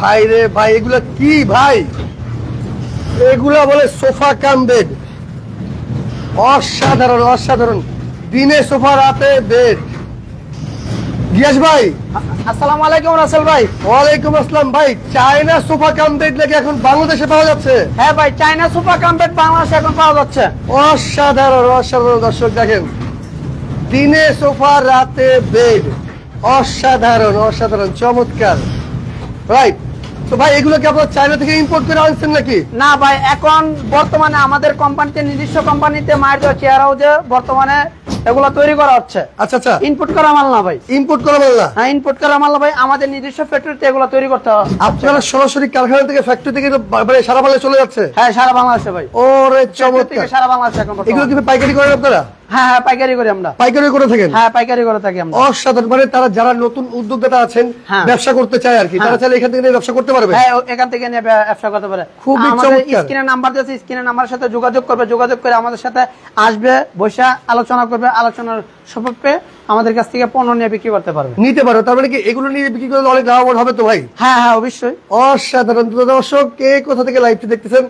ভাই রে ভাই, এগুলা কি ভাই? এগুলা বলে সোফা কাম বেড। অসাধারণ অসাধারণ, দিনে সোফা রাতে বেড। গিয়াস ভাই আসসালামু আলাইকুম রাসেল ভাই। ওয়ালাইকুম আসসালাম ভাই। চায়না সোফা কাম বেড নাকি এখন বাংলাদেশে পাওয়া যাচ্ছে? হ্যাঁ ভাই, চায়না সোফা কাম বেড বাংলাদেশে এখন পাওয়া যাচ্ছে। অসাধারণ অসাধারণ, দর্শক দেখেন, দিনে সোফা রাতে বেড, অসাধারণ অসাধারণ, চমৎকার। রাইট, তো ভাই এগুলো কি আপনারা চায়না থেকে ইম্পোর্ট করে আনছেন নাকি? না ভাই, এখন বর্তমানে আমাদের কোম্পানিতে, নিজস্ব কোম্পানিতে মায়ের চেয়ার হাউসে বর্তমানে এগুলো তৈরি করা হচ্ছে। আচ্ছা আচ্ছা, ইনপুট করা মাল না ভাই। ইম্পোর্ট করা মাল না? হ্যাঁ, ইনপুট করা মাল ভাই, আমাদের নিজস্ব ফ্যাক্টরিতে এগুলো তৈরি করতে হবে। আপনারা সরাসরি কারখানা থেকে, ফ্যাক্টরি থেকে মানে সারা বাংলাদেশে চলে যাচ্ছে? হ্যাঁ, সারা বাংলাদেশে ভাই। ওরে চমৎকার, সারা বাংলাদেশে এখন এগুলো কি পাইকারি করেন আপনারা? হ্যাঁ হ্যাঁ, পাইকারি করি আমরা। পাইকারি করে থাকেন? হ্যাঁ, পাইকারি করে থাকি আমরা। অসাধারণ, মানে তারা যারা নতুন উদ্যোক্তা আছেন, ব্যবসা করতে চায় আর কি, তারা চাইলে এখান থেকে ব্যবসা করতে পারবে? হ্যাঁ, এখান থেকে নিয়ে ব্যবসা করতে পারে। খুবই আমাদের চমৎকার। স্ক্রিনে নাম্বার দিয়েছে, স্ক্রিনে নাম্বারের সাথে যোগাযোগ করবে, যোগাযোগ করে আমাদের সাথে আসবে, বসে আলোচনা করবে, আলোচনার সাপেক্ষে আমাদের কাছ থেকে পণ্য নিয়ে বিক্রি করতে পারবে, নিতে পারো। তার মানে কি এগুলো নিয়ে বিক্রি করলে অনেক লাভবান হবে তো ভাই? হ্যাঁ হ্যাঁ, অবশ্যই। অসাধারণ। দর্শক, কে কোথা থেকে লাইভটি দেখতেছেন,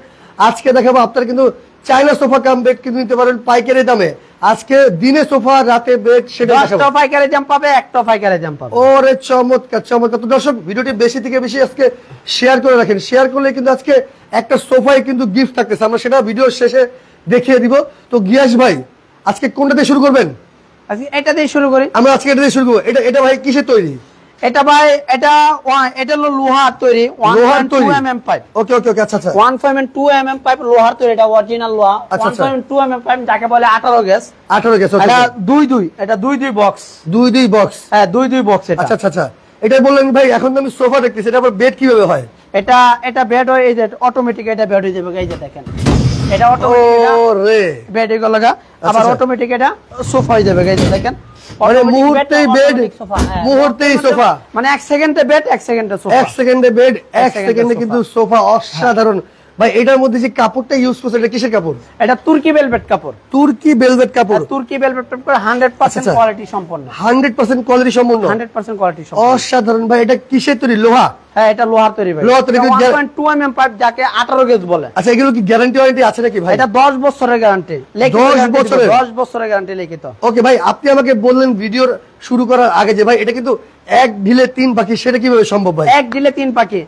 আজকে দেখাবো আপনারা কিন্তু চায়না সোফা কাম বেড কিন্তু নিতে পারেন পাইকারি দামে। আজকে দিনে সোফা রাতে বেড, সেটা একটা পাইকারি দাম পাবে, একটা পাইকারি দাম পাবে। ওরে চমৎকার চমৎকার। তো দর্শক, ভিডিওটি বেশি থেকে বেশি আজকে শেয়ার করে রাখেন। শেয়ার করলে কিন্তু আজকে একটা সোফাই কিন্তু গিফট থাকতেছে, আমরা সেটা ভিডিও শেষে দেখিয়ে দিব। তো গিয়াস ভাই, আজকে কোনটা দিয়ে শুরু করবেন? আজকে এটা দিয়ে শুরু করি। আমরা আজকে এটা দিয়ে শুরু করবো। এটা ভাই কিসের তৈরি? এটা ভাই, এটা হলো লোহার তৈরি, 1.2 mm পাইপ। ওকে ওকে ওকে, আচ্ছা আচ্ছা, 1.2 mm পাইপ লোহার তৈরি, এটা অরিজিনাল লোহা। 1.2 mm পাইপ যাকে বলে 18 গ্যাস। 18 গ্যাস। এটা 2 এটা 2 বক্স। 2 বক্স? হ্যাঁ, 2 বক্স এটা। আচ্ছা আচ্ছা, এটা বললেন ভাই। এখন আমি সোফা দেখতেছি, এটা আবার বেড কিভাবে হয়? এটা বেড হয়, এই যে অটোমেটিক, এটা বেড হয়ে যাবে, এই যে দেখেন, এটা অটোমেটিক। ওরে, বেড এগুলো লাগা, আবার অটোমেটিক এটা সোফা হয়ে যাবে, এই যে দেখেন, মানে মুহূর্তেই বেড, মুহূর্তেই সোফা। মানে 1 সেকেন্ডে বেড, 1 সেকেন্ডে সোফা। 1 সেকেন্ডে বেড, 1 সেকেন্ডে কিন্তু সোফা। অসাধারণ ভাই। এটার মধ্যে যে কাপড়টা ইউজ করছে, এটা কিসের কাপড়? এটা তুর্কি ভেলভেট কাপড়। তুর্কি ভেলভেট কাপড়? তুর্কি ভেলভেট কাপড় 100% কোয়ালিটি সম্পন্ন। 100% কোয়ালিটি সম্পন্ন? 100% কোয়ালিটি সম্পন্ন। অসাধারণ ভাই। এটা কিসের তৈরি? লোহা? হ্যাঁ, এটা লোহার তৈরি ভাই। লোহা তৈরি। 1.2 mm পাইপ যাকে 18 গেজ বলে। আচ্ছা, এগুলো কি গ্যারান্টি ওয়ারেন্টি আছে নাকি ভাই? এটা 10 বছরের গ্যারান্টি লিখিত। 10 বছরের গ্যারান্টি লিখিত। ওকে ভাই, আপনি আমাকে বললেন ভিডিওর শুরু করার আগে যে ভাই এটা কিন্তু এক ঢিলে 3 পাখি, সেটা কিভাবে সম্ভব ভাই? এক ঢিলে 3 পাখি,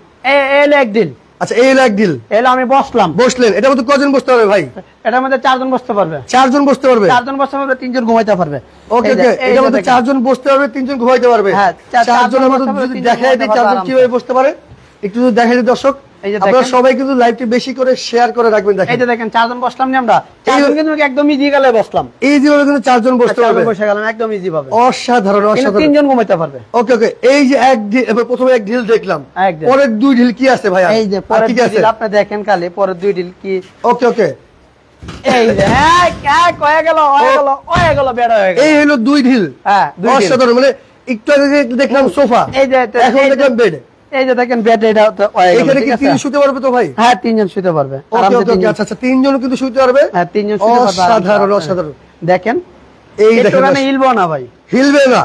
এলো এক ঢিল। আচ্ছা, এই এক ঢিল এলো, আমি বসলেন। এটার মধ্যে কজন বসতে পারবে ভাই? এটার মধ্যে 4 জন বসতে পারবে। 4 জন বসতে পারবে? 4 জন বসতে পারবে, 3 জন ঘুমাইতে পারবে। ওকে ওকে, এটার মধ্যে 4 জন বসতে পারবে, 3 জন ঘুমাইতে পারবে। হ্যাঁ, 4 জনের মধ্যে যদি দেখাই দিই 4 জন কিভাবে বসতে পারে, একটু যদি দেখাই দিই দর্শক। আপনারা সবাই কিন্তু লাইভটি বেশি করে শেয়ার করে রাখবেন। দেখেন, এই যে দেখেন, 4 জন বসলাম না আমরা, 4 জন কিন্তু একদম ইজি গেলে বসলাম। ইজি ভাবে কিন্তু 4 জন বসতে পারবে, বসে গেলাম একদম ইজি ভাবে। অসাধারণ অসাধারণ। 3 জন ঘুমাইতে পারবে। ওকে ওকে, এই যে এক ঢিল, প্রথমে এক ঢিল দেখলাম, একদম। পরের 2 ঢিল কি আছে ভাই? এই যে পরের 2 ঢিল আপনি দেখেন খালি, পরের 2 ঢিল কি। ওকে ওকে, এই যে এক হয়ে গেল বেড হয়ে গেল। এই হলো 2 ঢিল। হ্যাঁ, 2 ঢিল। অসাধারণ। মানে একটু আগে দেখলাম সোফা, এই যে এখন দেখলাম বেড। এই যে দেখেন বেড, এটা হয়ে গেল। এখানে কি 3 শুতে পারবে তো ভাই? হ্যাঁ, 3 জন শুতে পারবে। ওকে ওকে, আচ্ছা আচ্ছা, 3 জন কিন্তু শুতে পারবে। হ্যাঁ, 3 জন শুতে পারবে। অসাধারণ অসাধারণ। দেখেন, এই দেখেন, এখানে হিলবো না ভাই, হিলবে না।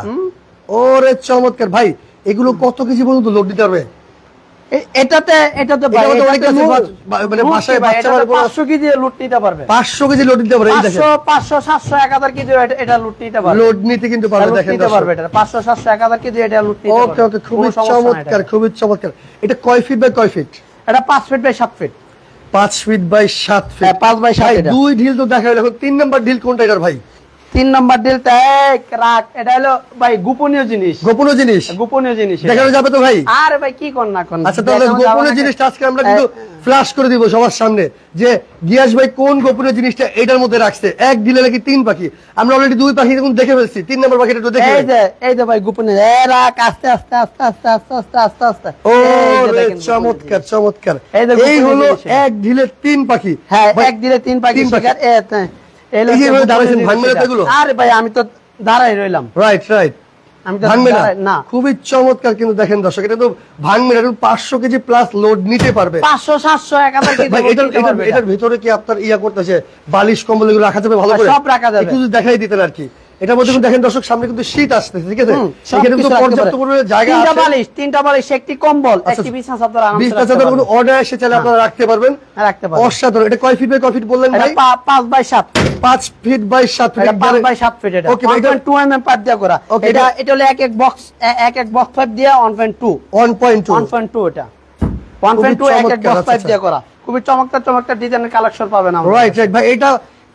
ওরে চমৎকার ভাই। এগুলো কত কেজি পর্যন্ত লোড দিতে পারবে? এটাতে ভাই, মানে বাসায় বাচ্চা 500 কেজি লোড নিতে পারবে। 500 কেজি লোড দিতে পারবে। এই দেখেন, 500 700 1000 কেজি এটা লোড নিতে পারবে। লোড নিতে কিন্তু পারবে। দেখেন, নিতে পারবে এটা 500 700 1000 কেজি এটা লোড নিতে পারবে। ওকে ওকে, খুবই চমৎকার খুবই চমৎকার। এটা কয় ফিট বাই কয় ফিট? এটা 5 feet by 7 feet. 5 feet by 7 feet. হ্যাঁ, 5 বাই 7 এটা। 2 ঢিল তো দেখা হলো। এখন 3 নাম্বার ঢিল কোনটা এটার ভাই? 3 নাম্বার ডিলটা রাখ, এটা হলো ভাই গোপনীয় জিনিস। গোপনীয় জিনিস? গোপনীয় জিনিস দেখানো যাবে তো ভাই? আরে ভাই, কি কোন না কোন। আচ্ছা, তাহলে গোপনীয় জিনিসটা আজকে আমরা কিন্তু ফ্ল্যাশ করে দিব সবার সামনে, যে গিয়াস ভাই কোন গোপনীয় জিনিসটা এটার মধ্যে রাখছে। এক ঢিলে নাকি 3 পাখি। আমরা অলরেডি 2 পাখি এখন দেখে ফেলছি, 3 নাম্বার পাখিটা একটু দেখে। এই যে ভাই গোপনীয়, রাখ আস্তে আস্তে আস্তে আস্তে আস্তে আস্তে আস্তে আস্তে। ও চমৎকার চমৎকার। এই হলো এক ঢিলে 3 পাখি। হ্যাঁ, এক ঢিলে 3 পাখি শিকার। আরে ভাই, আমি তো দাঁড়াই রইলাম। রাইট রাইট, আমি তো ভাঙবে না। খুবই চমৎকার কিন্তু দেখেন দর্শক, এটা তো ভাঙবে না। 500 কেজি প্লাস লোড নিতে পারবে। 500 700 1000 কেজি। এটার ভিতরে কি আপনার ইয়া করতেছে বালিশ কম্বল এগুলো রাখা যাবে ভালো করে? সব রাখা যাবে। একটু যদি দেখাই দিতেন আর কি। এটার মধ্যে কিন্তু দেখেন দর্শক সামনে কিন্তু শীত আসতেছে, ঠিক আছে? সব এখানে কিন্তু কিছু রাখতে পর্যাপ্ত পারে। পরিমাণে জায়গা তিনটা আছে। বালিশ, তিনটা বালিশ, একটি কম্বল, আচ্ছা, একটি বিছানা চাদর আরামসে বিছনা রাখতে চাদর কোনো পারবেন। অর্ডার এসে চাইলে আপনারা রাখতে পারবেন। রাখতে পারবেন। অসাধারণ। এটা কয় ফিট বাই কয় ফিট বললেন এটা ভাই? 5 বাই 7, 5 ফিট বাই 7 ফিট। এটা 5 বাই 7 ফিট। এটা ওকে ভাই, 1.2 mm পাত দিয়ে করা। Okay, এটা এটা হলো এক এক বক্স পাইপ দিয়ে 1.2 1.2 এটা 1.2 এক এক চমৎকার, বক্স পাইপ আচ্ছা, দিয়ে করা। খুবই চমৎকার ডিজাইনের কালেকশন পাবেন আমরা। রাইট রাইট ভাই।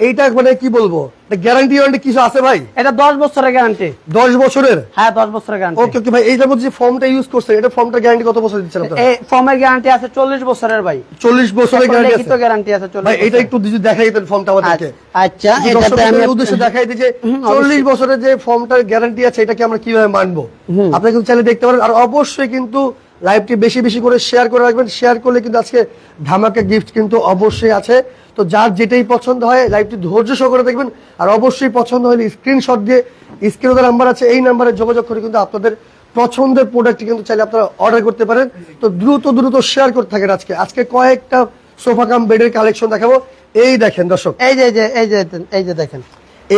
এইটা মানে কি বলবো, গ্যারান্টি ওয়ারেন্টি কিছু আছে ভাই? এটা 10 বছরের গ্যারান্টি। 10 বছরের? হ্যাঁ 10 বছরের গ্যারান্টি। ওকে ওকে ভাই, এইটার মধ্যে যে ফর্মটা ইউজ করছেন এটা ফর্মটার গ্যারান্টি কত বছর দিচ্ছেন আপনারা? এই ফর্মের গ্যারান্টি আছে 40 বছরের ভাই। 40 বছরের গ্যারান্টি আছে? লিখিত গ্যারান্টি আছে 40 ভাই এটা একটু যদি দেখাই দিতেন ফর্মটা আমাদেরকে। আচ্ছা এটাতে আমি দর্শকদের উদ্দেশ্যে দেখাই দিই যে 40 বছরের যে ফর্মটার গ্যারান্টি আছে এটাকে আমরা কিভাবে মানবো। আপনারা কিন্তু চাইলে দেখতে পারেন। আর অবশ্যই কিন্তু লাইভটি বেশি বেশি করে শেয়ার করে রাখবেন। শেয়ার করলে কিন্তু আজকে ধামাকা গিফট কিন্তু অবশ্যই আছে। তো যার যেটাই পছন্দ হয় লাইভটি ধৈর্য সহকারে দেখবেন। আর অবশ্যই পছন্দ হলে স্ক্রিনশট দিয়ে স্ক্রিনে যে নাম্বার আছে এই নাম্বারে যোগাযোগ করে কিন্তু আপনাদের পছন্দের প্রোডাক্টটি কিন্তু চাইলে আপনারা অর্ডার করতে পারেন। তো দ্রুত শেয়ার করতে থাকেন। আজকে কয়েকটা সোফা কাম বেডের কালেকশন দেখাবো। এই দেখেন দর্শক, এই যে দেখেন,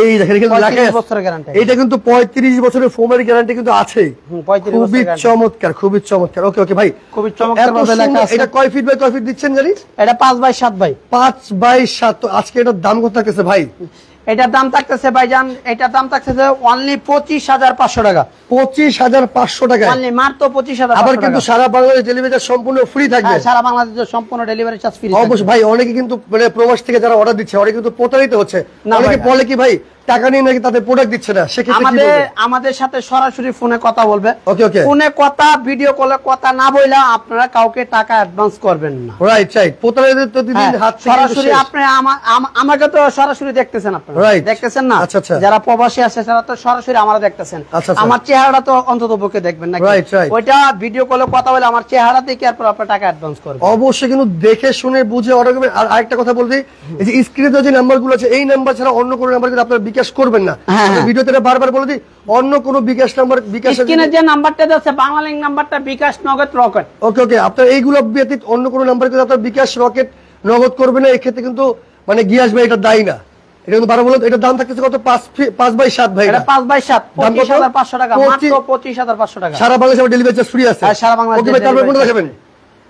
এই দেখেন এখানে লেখা 35 আছে। বছরের গ্যারান্টি। এটা কিন্তু 35 বছরের ফোমের গ্যারান্টি কিন্তু আছে। 35 খুবই বছরের চমৎকার, খুবই চমৎকার। ওকে ওকে ভাই, খুবই চমৎকার এত ভাবে লেখা সুন্দর। আছে। এটা কয় ফিট বাই কয় ফিট দিচ্ছেন জানি? এটা 5 বাই 7 ভাই। 5 বাই 7। তো আজকে এটার দাম কত থাকতেছে ভাই? এটার দাম থাকতেছে ভাইজান, এটার দাম থাকতেছে অনলি 25,500 টাকা। 25,500 টাকায় অনলি মাত্র 25,500 আবার টাকা। কিন্তু সারা বাংলাদেশ ডেলিভারি সম্পূর্ণ ফ্রি থাকবে। হ্যাঁ, সারা বাংলাদেশে সম্পূর্ণ ডেলিভারি চার্জ ফ্রি। অবশ্যই ভাই, অনেকে কিন্তু মানে প্রবাস থেকে যারা অর্ডার দিচ্ছে অনেকে কিন্তু প্রতারিত হচ্ছে। না অনেকে ভাই, বলে কি ভাই টাকা নিয়ে নাকি তাদের প্রোডাক্ট দিচ্ছে না, সেক্ষেত্রে কি বলবেন? আমাদের সাথে সরাসরি ফোনে কথা বলবে। ওকে ওকে, ফোনে কথা, ভিডিও কলে কথা না বইলা আপনারা কাউকে টাকা অ্যাডভান্স করবেন না। Right right. প্রতারিত তো দিন হাত থেকে সরাসরি আপনি আমাকে তো সরাসরি দেখতেছেন, আপনারা Right. দেখতেছেন না? আচ্ছা, আচ্ছা। যারা প্রবাসী আছে তারা তো সরাসরি আমরা দেখতেছেন। আচ্ছা, আচ্ছা। আমার চেহারাটা তো অন্তত পক্ষে দেখবেন না। Right, right. ওইটা ভিডিও কলে কথা বলে আমার চেহারা দেখে এরপর আপনার টাকা অ্যাডভান্স করবেন। অবশ্যই কিন্তু দেখে শুনে বুঝে অর্ডার করবেন। আর আরেকটা কথা বলতে, এই যে স্ক্রিনে যে নাম্বারগুলো আছে এই নাম্বার ছাড়া অন্য কোনো নাম্বার কিন্তু আপনারা বিকাশ করবেন না। হ্যাঁ। ভিডিওতে এটা বারবার বলে দিই, অন্য কোনো বিকাশ নাম্বার বিকাশ স্ক্রিনে যে নাম্বারটা আছে বাংলালিংক নাম্বারটা বিকাশ নগদ রকেট। ওকে ওকে, আপনার এইগুলো ব্যতীত অন্য কোনো নাম্বার কিন্তু আপনার বিকাশ রকেট নগদ করবেন না। এক্ষেত্রে কিন্তু মানে গিয়াস ভাই এটা দায়ী না। এটা কিন্তু বারবার বলুন, এটার দাম থাকতেছে কত? 5 বাই 7 ভাই। এটা 5 বাই 7, দাম কত? 25,500 টাকা, মাত্র 25,500 টাকা। সারা বাংলাদেশে ডেলিভারি চার্জ ফ্রি আছে। হ্যাঁ, সারা বাংলাদেশে ওকে ভাই, তারপর delivery কোনটা charge দেখাবেন?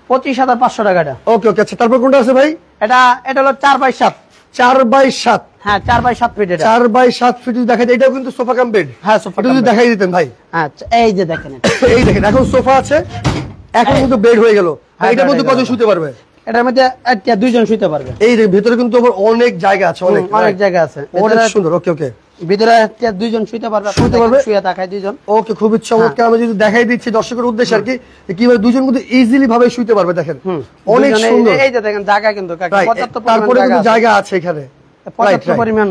25,500 টাকা এটা। ওকে ওকে, আচ্ছা তারপর কোনটা আছে ভাই? এটা হলো 4 বাই 7। 4 বাই 7। হ্যাঁ 4 বাই 7 ফিট এটা। 4 বাই 7 ফিট যদি দেখাই, এটাও কিন্তু সোফা কাম বেড। হ্যাঁ, সোফা এটা কাম যদি বেড। দেখাই দিতেন ভাই। আচ্ছা এই যে দেখেন এটা। এই দেখেন, এখন সোফা আছে, এখন কিন্তু বেড হয়ে গেল। হ্যাঁ, এটার মধ্যে bed হয়ে কত গেল। শুতে পারবে? এটার মধ্যে একটা দুইজন শুতে পারবে। এই যে ভিতরে কিন্তু আবার অনেক জায়গা আছে, অনেক অনেক জায়গা আছে। অনেক সুন্দর। ওকে ওকে, ভিতরে একটা দুইজন শুতে পারবে। শুতে পারবে? শুয়ে থাকায় দুইজন। ওকে, খুবই চমৎকার। আমি যদি দেখাই দিচ্ছি দর্শকের উদ্দেশ্যে আর কি, যে কিভাবে দুজন কিন্তু ইজিলি ভাবে শুতে পারবে। দেখেন অনেক দুইজনে সুন্দর। এই যে দেখেন জায়গা কিন্তু কাকা, Right, 75 তারপরে পরিমাণ কিন্তু জায়গা জায়গা আছে এখানে। আছে। 75 right. পরিমাণ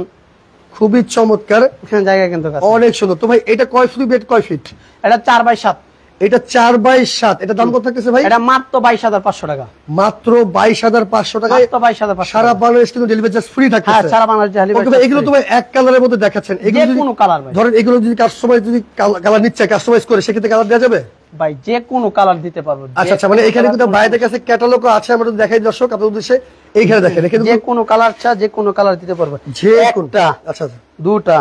খুবই চমৎকার, এখানে জায়গা কিন্তু আছে। অনেক সুন্দর। তো ভাই এটা কয় ফিট বেড কয় ফিট? এটা 4 বাই 7। এটা 4 বাই 7। এটা দাম কত থাকতেছে ভাই? এটা মাত্র 22,500 টাকা। মাত্র 22,500 টাকায় মাত্র 22,500 সারা বাংলাদেশ কিন্তু ডেলিভারি চার্জ ফ্রি হ্যাঁ, থাকতেছে। সারা বাংলাদেশ delivery ওকে ভাই, charge এগুলো তো free। ভাই এক কালারের মধ্যে দেখাচ্ছেন। এগুলো যে যদি কোনো কালার ভাই। ধরেন এগুলো যদি কাস্টমাইজ যদি কালার নিচ্ছে, কাস্টমাইজ করে সেক্ষেত্রে কালার দেওয়া যাবে? ভাই যে কোনো কালার দিতে পারবো। আচ্ছা আচ্ছা, মানে এখানে কিন্তু বাইরের কাছে ক্যাটালগও আছে। আমরা যদি দেখাই দর্শক আপনাদের উদ্দেশ্যে, এইখানে দেখেন এখানে যে কোনো কালার যে কোনো কালার দিতে পারবো। যে কোন একটা, আচ্ছা আচ্ছা, দুটা,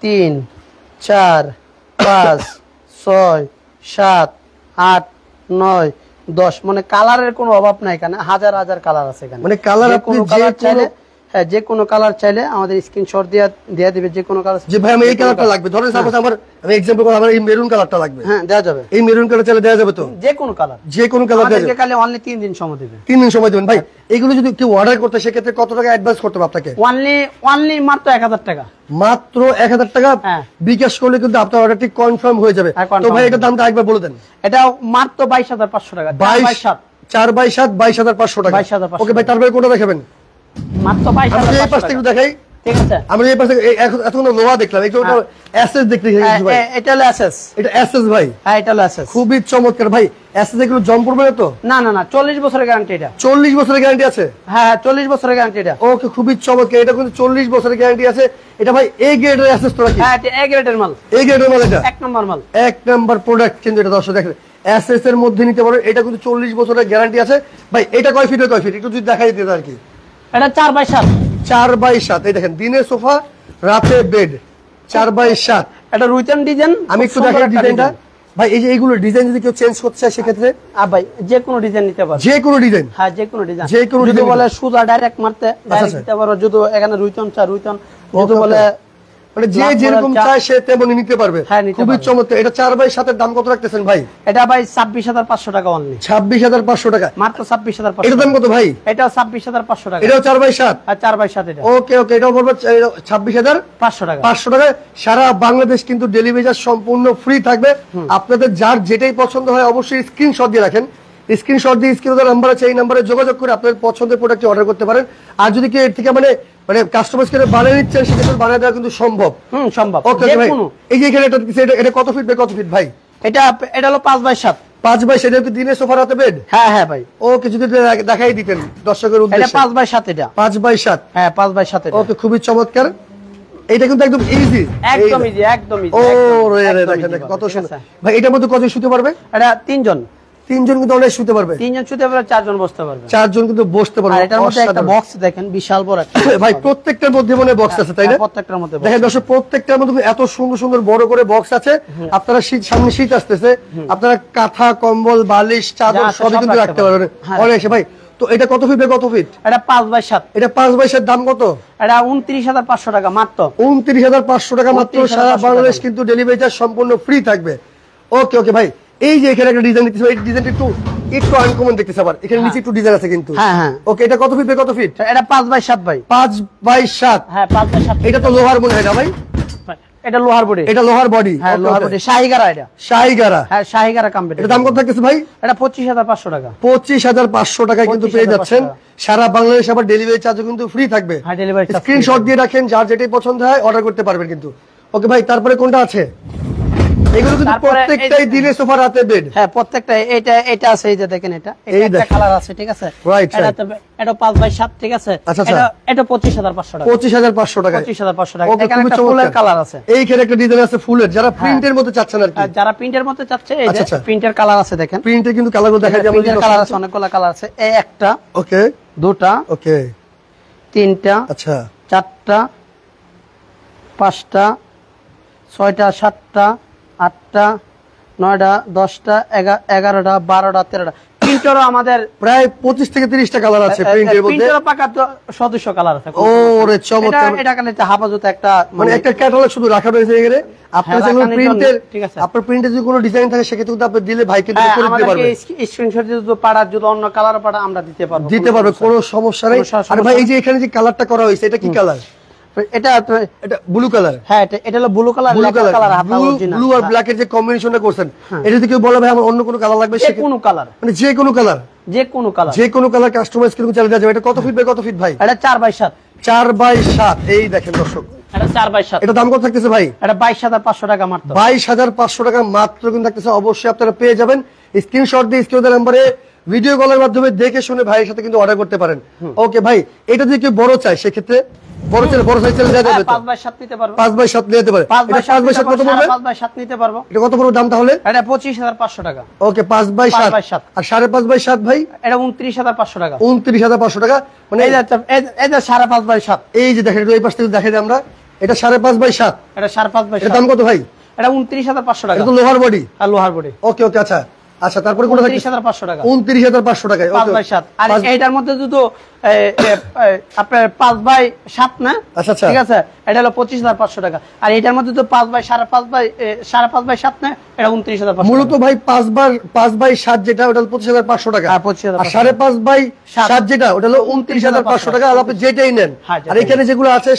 3, 4, 5, 6, 7, 8, 9, 10 মানে কালারের কোনো অভাব নাই এখানে। হাজার হাজার কালার আছে এখানে। মানে কালার যে আপনি কোনো যে কালার কোনো চাইলে, হ্যাঁ যে কোনো কালার চাইলে আমাদের স্ক্রিনশট দিয়ে দিবে। যে কোনো কালার, যে ভাই আমি এই কালারটা লাগবে, ধরেন সাপোজ আমার, আমি এক্সাম্পল করে আমার এই মেরুন কালারটা লাগবে, হ্যাঁ দেওয়া যাবে। এই মেরুন কালার চাইলে দেওয়া যাবে তো? যে কোনো কালার, যে কোনো কালার দেওয়া আমাদেরকে যাবে। খালি অনলি 3 দিন সময় দিবে। 3 দিন সময় দেবেন ভাই। এগুলো যদি কেউ অর্ডার করতে সেক্ষেত্রে কত টাকা অ্যাডভান্স করতে হবে আপনাকে? অনলি মাত্র 1000 টাকা। মাত্র 1000 টাকা হ্যাঁ। বিকাশ করলে কিন্তু আপনার অর্ডারটি কনফার্ম হয়ে যাবে। হ্যাঁ, confirm তো ভাই হয়ে এটার দামটা একবার বলে দেন। এটা মাত্র 22,500 টাকা। 4 বাই 7 4 বাই 7 22,500 টাকা। 22,500 ওকে ভাই, তারপরে কোনটা দেখাবেন? মাত্র আমরা এই পাশ 22,500 থেকে টাকা। একটু দেখাই। ঠিক আছে। আমরা এই পাশ থেকে এতক্ষণ লোহা দেখলাম, একটু এসএস দেখতে হ্যাঁ, ভাই। এটা হলো এসএস। এটা এসএস ভাই, হ্যাঁ এটা হলো এসএস। খুবই চমৎকার ভাই। এসএস এগুলো জং পড়বে না তো? না 40 বছরের গ্যারান্টি এটা। 40 বছরের গ্যারান্টি আছে? হ্যাঁ 40 বছরের গ্যারান্টি এটা। ওকে, খুবই চমৎকার। এটা কিন্তু 40 বছরের গ্যারান্টি আছে। এটা ভাই এ গ্রেডের এসএস তো নাকি? হ্যাঁ এটা এ গ্রেডের মাল। এ গ্রেডের মাল এটা? 1 নম্বর মাল। 1 নাম্বার প্রোডাক্ট কিন্তু এটা দর্শক দেখেন। এসএস এর মধ্যে নিতে পারেন। এটা কিন্তু 40 বছরের গ্যারান্টি আছে ভাই। এটা কয় ফিট কয় ফিট একটু যদি দেখাই দিতে আর কি। এটা 4 বাই 7। 4 বাই 7। এই দেখেন, দিনে সোফা রাতে বেড। 4x7 এটা রুইতেন ডিজাইন। আমি একটু দেখাই ডিজাইনটা ভাই। এই যে এইগুলো ডিজাইন যদি কেউ চেঞ্জ করতে চায় সেক্ষেত্রে ভাই যে কোনো ডিজাইন নিতে পারবে, যে কোনো ডিজাইন। হ্যাঁ যে কোনো ডিজাইন, যে কোনো যদি ডিজাইন বলে সুজা ডাইরেক্ট মারতে ডাইরেক্ট দিতে পারবে, যদি এখানে রুইতন চা রুইতন, যদি বলে মানে যে যেরকম চায় সে তেমনই নিতে পারবে। হ্যাঁ, নিতে খুবই পারবে। চমৎকার। এটা 4x7 এর দাম কত রাখতেছেন ভাই? এটা ভাই 26,500 টাকা অনলি। 26,500 টাকা মাত্র 26,500। এটার দাম কত ভাই? এটা 26,500 টাকা। এটাও 4x7? আর 4x7 এটা। ওকে ওকে, এটাও বলবো 26,500 টাকা। 500 টাকা। সারা বাংলাদেশ কিন্তু ডেলিভারি চার্জ সম্পূর্ণ ফ্রি থাকবে। আপনাদের যার যেটাই পছন্দ হয় অবশ্যই স্ক্রিনশট দিয়ে রাখেন। স্ক্রিনশট দিয়ে স্ক্রিনে নাম্বার আছে, এই নাম্বারে যোগাযোগ করে আপনাদের পছন্দের প্রোডাক্টটি অর্ডার করতে পারেন। আর যদি কেউ এর থেকে মানে কাস্টমাইজ করে বানিয়ে নিচ্ছেন সেক্ষেত্রে বানিয়ে দেওয়া কিন্তু সম্ভব। সম্ভব। ওকে ভাই, এই যে এখানে এটা কত ফিট বাই কত ফিট ভাই? এটা হলো 5x7। 5x7 এটা কি দিনে সোফা রাতে বেড? হ্যাঁ হ্যাঁ ভাই। ওকে, যদি দেখাই দিতেন দর্শকের উদ্দেশ্যে। এটা 5x7 এটা। 5x7? হ্যাঁ 5x7 এটা। ওকে, খুবই চমৎকার। এটা কিন্তু একদম ইজি, একদম ইজি, একদম ইজি। ও রে রে, দেখেন কত সুন্দর ভাই। এটার মধ্যে কতজন শুতে পারবে? এটা তিনজন কিন্তু অনেক শুতে পারবে। তিনজন শুতে পারবে, চারজন বসতে পারবে। চারজন কিন্তু বসতে পারবে। আর এটার মধ্যে একটা বক্স দেখেন, বিশাল বড় একটা। ভাই প্রত্যেকটার মধ্যে মনে বক্স আছে তাই না? প্রত্যেকটার মধ্যে দেখেন দর্শক, প্রত্যেকটার মধ্যে এত সুন্দর সুন্দর বড় করে বক্স আছে। আপনারা সামনে শীত আসতেছে, আপনারা কাঁথা কম্বল বালিশ চাদর সবই কিন্তু রাখতে পারবেন অনেক। ভাই তো এটা কত ফিট বাই কত ফিট? এটা 5x7। এটা 5x7 দাম কত? এটা 29,500 টাকা মাত্র। 29,500 টাকা মাত্র। সারা বাংলাদেশ কিন্তু ডেলিভারি চার্জ সম্পূর্ণ ফ্রি থাকবে। ওকে ওকে ভাই, এই যে এখানে একটা ডিজাইন দেখতেছি, এই ডিজাইনটা একটু আনকমন দেখতেছি। আবার এখানে নিচে একটু ডিজাইন আছে কিন্তু। হ্যাঁ হ্যাঁ। ওকে, এটা কত ফিট বাই কত ফিট? এটা 5x7 ভাই। 5x7? হ্যাঁ 5x7। এটা তো লোহার মনে হয় না ভাই? এটা লোহার বডি। এটা লোহার বডি? হ্যাঁ লোহার বডি, শাহিগারা এটা। শাহিগারা? হ্যাঁ শাহিগারা কমপ্লিট। এটা দাম কত থাকতেছে ভাই? এটা 25,500 টাকা। 25,500 টাকায় কিন্তু পেয়ে যাচ্ছেন। সারা বাংলাদেশ আবার ডেলিভারি চার্জ কিন্তু ফ্রি থাকবে। হ্যাঁ ডেলিভারি চার্জ। স্ক্রিনশট দিয়ে রাখেন, যার যেটাই পছন্দ হয় অর্ডার করতে পারবেন কিন্তু। ওকে ভাই, তারপরে কোনটা আছে? এগুলো কিন্তু প্রত্যেকটাই দিনে সোফা রাতে বেড। হ্যাঁ প্রত্যেকটা। এটা আছে, এই যে দেখেন, এটা একটা কালার আছে, ঠিক আছে? এটা 5x7, ঠিক আছে? এটা 25,500 টাকা। 25,500 টাকা। 25,500 টাকা। এখানে একটা ফুলের কালার আছে। এইখানে একটা ডিজাইন আছে ফুলের, যারা প্রিন্টের মধ্যে চাচ্ছেন আর কি। যারা প্রিন্টের মধ্যে চাচ্ছে, এই যে প্রিন্টের কালার আছে দেখেন। প্রিন্টের কিন্তু কালারগুলো দেখা যায়। প্রিন্টের কালার আছে, অনেকগুলো কালার আছে। এই একটা, ওকে, দুটা, ওকে, তিনটা, আচ্ছা, চারটা, পাঁচটা, ছয়টা, সাতটা, আটটা, 9টা, 10টা, 11টা, 12টা, 13টা। প্রিন্টারও আমাদের প্রায় 25 থেকে 30টা কালার আছে প্রিন্টের মধ্যে। প্রিন্টারও পাকা 100 কালার আছে। ওরে চমৎকার। এটা কানে হাফাজত একটা, মানে একটা ক্যাটালগ শুধু রাখা রয়েছে এখানে। আপনার যেগুলো প্রিন্টের, ঠিক আছে, আপনার প্রিন্টে যদি কোনো ডিজাইন থাকে সেক্ষেত্রে কিন্তু আপনি দিলে ভাই কিন্তু করে দিতে পারবে। স্ক্রিনশট যদি পাড়া, যদি অন্য কালার পাড়া আমরা দিতে পারবো, কোনো সমস্যা নেই। আর ভাই এই যে এখানে যে কালারটা করা হয়েছে, এটা কি কালার? এটা ব্লু কালার। হ্যাঁ এটা হলো ব্লু কালার। ব্লু আর ব্ল্যাক এর যে কম্বিনেশনটা করছেন, এটা যদি কেউ বলে ভাই আমার অন্য কোনো কালার লাগবে, যে কোনো কালার, মানে যে কোনো কালার, যে কোনো কালার কাস্টমাইজ করে চালিয়ে দেওয়া যাবে। এটা কত ফিট বাই কত ফিট ভাই? এটা 4x7। 4x7। এই দেখেন দর্শক, এটা 4x7। এটা দাম কত থাকতেছে ভাই? এটা 22,500 টাকা মাত্র। 22,500 টাকা মাত্র কিন্তু থাকতেছে। অবশ্যই আপনারা পেয়ে যাবেন। স্ক্রিনশট দিয়ে স্ক্রিনের নম্বরে ভিডিও কলের মাধ্যমে দেখে শুনে ভাইয়ের সাথে কিন্তু অর্ডার করতে পারেন। ওকে ভাই, এটা যদি কেউ বড় চায় সেক্ষেত্রে বড় সাইজ চলে যাবে। 5x7 নিতে পারবো। 5x7 নিতে পারে। 5x7 কত পড়বে? 5x7 নিতে পারবো। এটা কত পড়বে দাম তাহলে? এটা 25,500 টাকা। ওকে, 5x7। আর 5.5x7 ভাই? এটা 29,500 টাকা। 29,500 টাকা। মানে এই যে 5.5x7। এই যে দেখেন, এই পাশ থেকে দেখাই দিই আমরা। এটা 5.5x7। এটা 5.5x7। এর দাম কত ভাই? এটা 29,500 টাকা। এটা তো লোহার বডি। আর লোহার বডি। ওকে ওকে, আচ্ছা আচ্ছা, তারপরে কোনটা? 29,500 টাকা। 29,500 টাকা। 5x7। আর এইটার মধ্যে যদি আপনার 5x7 না, আচ্ছা আচ্ছা, ঠিক আছে, এটা হলো 25,500 টাকা। আর এটার মধ্যে তো 5x7 না, এটা 29,500। মূলত ভাই 5x7 যেটা ওটা 25,500 টাকা। আর 5.5x7 যেটা ওটা হলো 29,500 টাকা। আর আপনি যেটাই নেন। আর এখানে যেগুলো আছে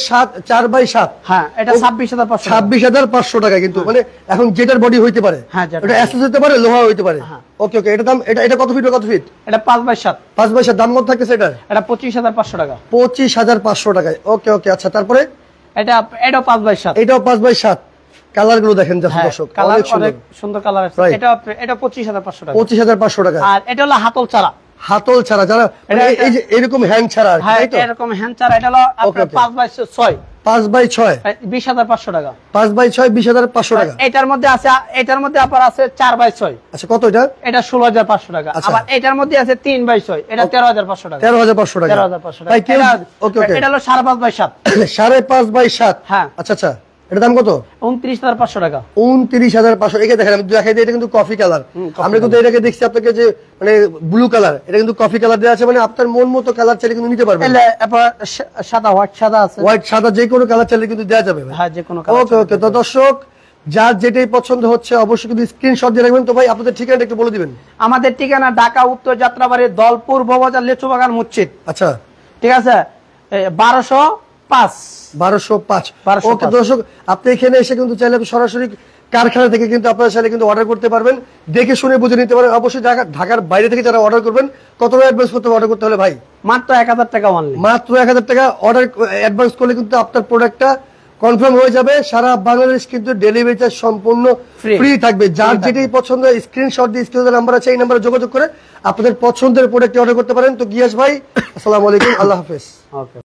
4x7, হ্যাঁ এটা 26,500। 26,500 টাকা কিন্তু। মানে এখন যেটার বডি হইতে পারে, এটা অ্যাসেস হতে পারে, লোহা হইতে পারে। ওকে ওকে, এটা দাম, এটা কত ফিট কত ফিট? এটা 5x7। 5x7 দাম কত থাকতেছে এটা? এটা 25,500 টাকা। 25,500 টাকায়। ওকে ওকে, আচ্ছা তারপরে এটাও 5x7। এটাও 5x7। কালার গুলো দেখেন দর্শক, কালার অনেক সুন্দর কালার আছে। এটা 25,500 টাকা। 25,500 টাকা। আর এটা হলো হাতল ছাড়া, যারা এই যে এরকম হ্যান্ড ছাড়া, এরকম হ্যান্ড ছাড়া, এটা হলো 5x6। 5x6 20,500 টাকা। 5x6 20,500 টাকা। এটার মধ্যে আবার আছে 4x6। আচ্ছা, কত এটা? এটা 16,500 টাকা। আবার এটার মধ্যে আছে 3x6, এটা 13,500 টাকা। 13,500 টাকা। 13,500 টাকা। ভাই ওকে ওকে, এটা হলো 5.5x7। 5.5x7। হ্যাঁ, আচ্ছা আচ্ছা, এটা দাম কত? 29,500 টাকা। 29,500। একে দেখেন আমি দেখাই দিই, এটা কিন্তু কফি কালার। আমরা কিন্তু এটাকে দেখছি আপনাকে যে মানে ব্লু কালার, এটা কিন্তু কফি কালার দেওয়া আছে, মানে আপনার মন মতো কালার চাইলে কিন্তু নিতে পারবেন। সাদা, হোয়াইট সাদা আছে, হোয়াইট সাদা যে কোনো কালার চাইলে কিন্তু দেওয়া যাবে। হ্যাঁ, যে কোনো ওকে ওকে। তো দর্শক যার যেটাই পছন্দ হচ্ছে অবশ্যই কিন্তু স্ক্রিনশট দিয়ে রাখবেন। তো ভাই আপনাদের ঠিকানাটা একটু বলে দিবেন। আমাদের ঠিকানা ঢাকা উত্তর যাত্রাবাড়ি, দলপুর বাজার, লিচু বাগান মসজিদ। আচ্ছা, ঠিক আছে, 1205। 1205। 1205 ওকে দর্শক, আপনি এখানে এসে কিন্তু চাইলে সরাসরি কারখানা থেকে কিন্তু আপনারা চাইলে কিন্তু অর্ডার করতে পারবেন, দেখে শুনে বুঝে নিতে পারেন। অবশ্যই ঢাকার বাইরে থেকে যারা অর্ডার করবেন, কত টাকা অ্যাডভান্স করতে অর্ডার করতে হলে ভাই? মাত্র 1000 টাকা অনলি। মাত্র 1000 টাকা অর্ডার অ্যাডভান্স করলে কিন্তু আপনার প্রোডাক্টটা কনফার্ম হয়ে যাবে। সারা বাংলাদেশ কিন্তু ডেলিভারি চার্জ সম্পূর্ণ ফ্রি থাকবে। যার যেটাই পছন্দ স্ক্রিনশট দিয়ে স্ক্রিনে নাম্বার আছে, এই নাম্বারে যোগাযোগ করে আপনাদের পছন্দের প্রোডাক্ট অর্ডার করতে পারেন। তো গিয়াস ভাই, আসসালামু আলাইকুম, আল্লাহ হাফেজ। ওকে।